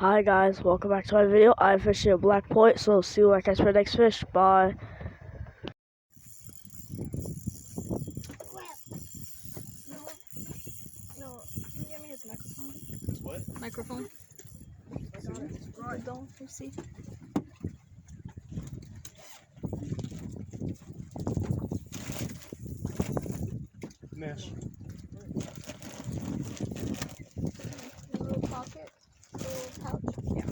Hi guys, welcome back to my video. I'm fishing a black point, so see you when I catch my next fish. Bye. No, can you give me his microphone? What? Microphone. Don't you see? Mesh. Little pocket, little pouch. Yeah.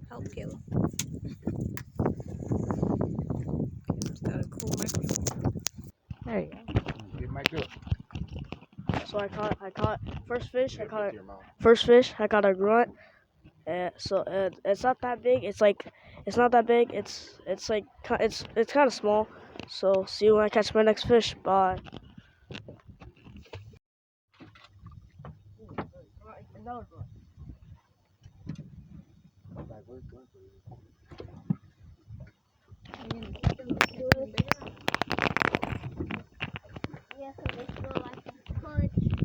Help Caleb. Caleb's got a cool microphone. There you go. Get Mike up. So I caught first fish. First fish. I caught a grunt. And so it's not that big. It's not that big. It's kind of small. So see you when I catch my next fish. Bye. Another grunt.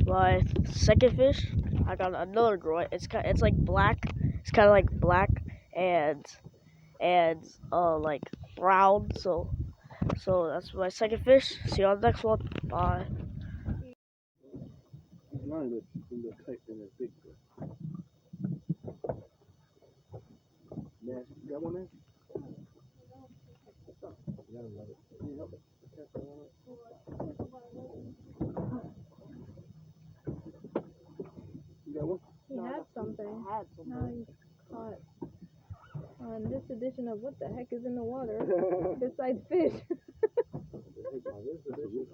My second fish, I got another grunt. It's like black. It's kind of like black and like brown. So that's my second fish. See you on the next one. Bye. You got one there? You got one? He had something. Now he's caught on this edition of What the Heck is in the Water besides fish.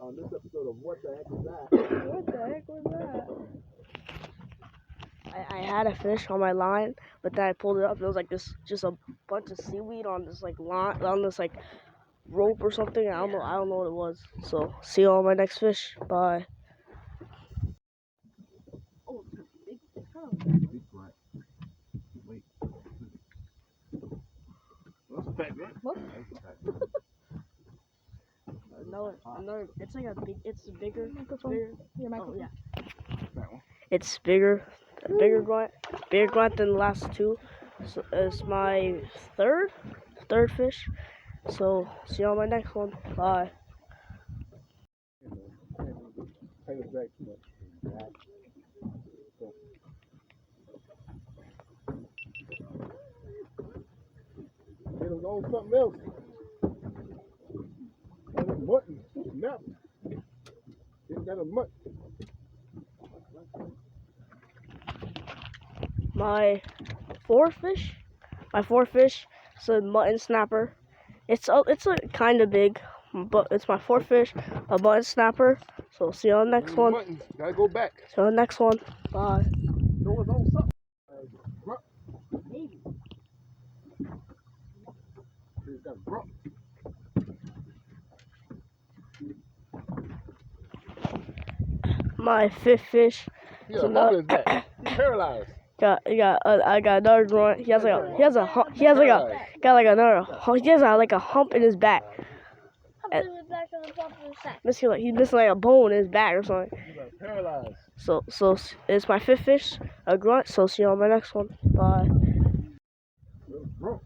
On this episode of What the Heck is That? What the heck was that? I had a fish on my line, but then I pulled it up and it was like just a bunch of seaweed on this like line, on this like rope or something. I don't know what it was. So see you on my next fish. Bye. Oh, it's kind of Big grunt. Wait. That's a fat grunt. What? another. It's like it's bigger. Microphone. Your microphone. Oh yeah. That one. It's bigger grunt than the last two. So it's my third fish. So see you on my next one. Bye. Take it back too much. It was on something else. That was mutton. Snap. It's got a mutt. My fourth fish is a mutton snapper. It's a kind of big, but it's my fourth fish, a mutton snapper. So see you on the next one. Mutton. Gotta go back. See you on the next one. Bye. No, it's on something. Grunt. Maybe. It's got a grunt. My fifth fish. Yeah, look at that. He's paralyzed. I got another grunt. He has like a hump in his back. He's missing like a bone in his back or something. He's paralyzed. So it's my fifth fish, a grunt. So see you on my next one. Bye. Grunt.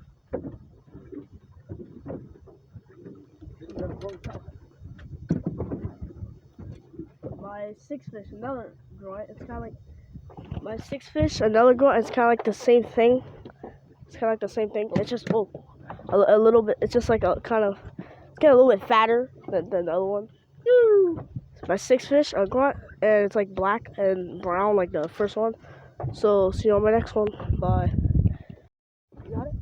My sixth fish, another grunt. It's kind of like my sixth fish, another grunt. It's kind of like the same thing. It's just a little bit. It's just like it's getting a little bit fatter than the other one. My sixth fish, a grunt, and it's like black and brown like the first one. So see you on my next one. Bye. You got it?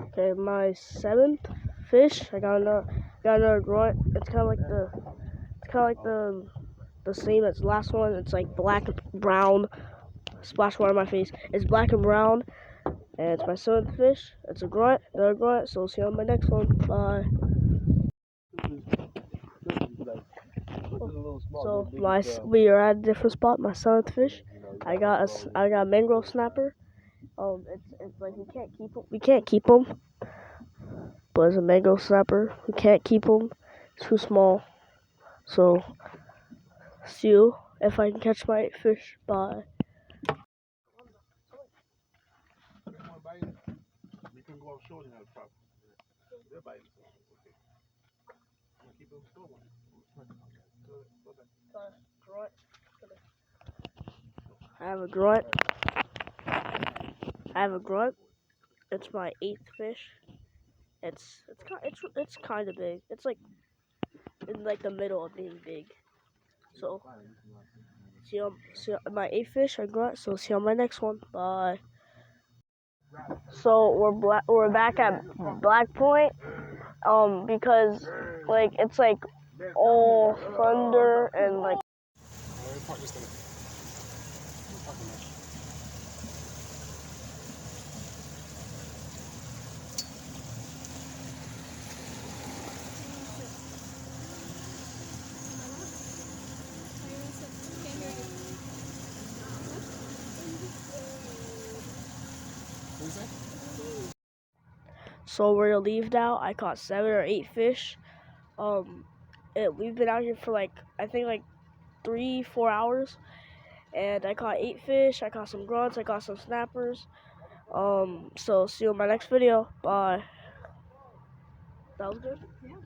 Okay, my seventh fish. I got another grunt. It's kind of like the same as the last one. It's like black and brown. Splash water on my face. It's black and brown, and it's my seventh fish. It's a grunt, another grunt. So see you on my next one. Bye. So we are at a different spot. My seventh fish. I got a mangrove snapper. It's like we can't keep him. But it's a mangrove snapper. We can't keep him. It's too small. So see you if I can catch my fish. Bye. We can go offshore and have a problem. They're biting, so it's okay. I'm gonna keep them still one. I have a grunt. I have a grunt. It's my 8th fish. It's kind of big. It's like in like the middle of being big. So see you, my 8th fish. I grunt. So see you on my next one. Bye. So we're back at Black Point. Because like it's like all thunder and like. So we're gonna leave now. I caught 7 or 8 fish. We've been out here for like I think like 3-4 hours, and I caught 8 fish. I caught some grunts. I caught some snappers. So see you in my next video. Bye. That was good. Yeah.